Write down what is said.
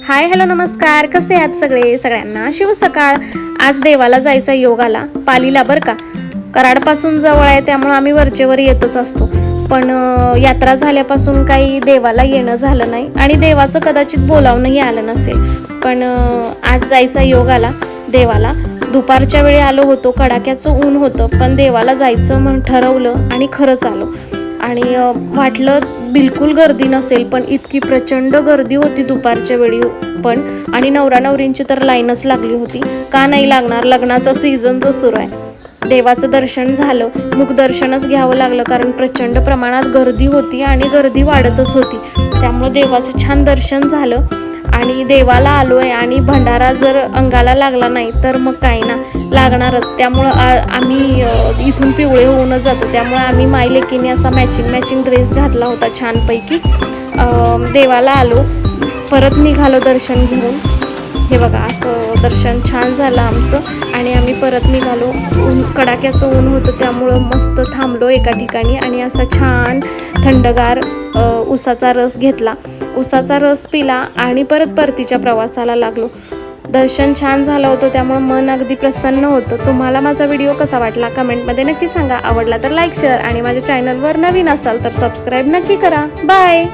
Hi hello नमस्कार, कसे आहात सगळे? सगळ्यांना शिव सकाळ. आज देवाला जायचा योग आला पालीला बरं का. कराडपासून जवळ आहे त्यामुळे आम्ही वरचेवर येतच असतो, पण यात्रा झाल्यापासून काही देवाला येणं झालं नाही आणि देवाचं कदाचित बोलावणंही आलं नसेल. पण आज जायचा योग आला देवाला. दुपारच्या वेळी आलो होतो, कडाक्याचं ऊन होतं, पण देवाला जायचं म्हणून ठरवलं आणि खरंच आलो. आणि वाटलं बिलकुल गर्दी नसेल, पण इतकी प्रचंड गर्दी होती दुपारच्या वेळी पण. आणि नवरा नवरींची तर लाईनच लागली होती. का नाही लागणार, लग्नाचा सीझन जो सुरू आहे. देवाचं दर्शन झालं, मुखदर्शनच घ्यावं लागलं कारण प्रचंड प्रमाणात गर्दी होती आणि गर्दी वाढतच होती. त्यामुळं देवाचं छान दर्शन झालं आणि देवाला आलोय आणि भंडारा जर अंगाला लागला नाही तर मग काही ना लागणारच. त्यामुळं आम्ही इथून पिवळे होऊनच जातो. त्यामुळे आम्ही माई लेकीने असा मॅचिंग ड्रेस घातला होता छानपैकी. देवाला आलो, परत निघालो दर्शन घेऊन. हे बघा असं दर्शन छान झालं आमचं आणि आम्ही परत निघालो. कडाक्याचं ऊन होतं त्यामुळं मस्त थांबलो एका ठिकाणी आणि असा छान थंडगार उसाचा रस घेतला, उसाचा रस पिला आणि परत परतीच्या प्रवासाला लागलो. दर्शन छान झालं होतं त्यामुळे मन अगदी प्रसन्न होतं. तुम्हाला माझा व्हिडिओ कसा वाटला कमेंटमध्ये नक्की सांगा. आवडला तर लाईक शेअर आणि माझ्या चॅनलवर नवीन असाल तर सबस्क्राईब नक्की करा. बाय.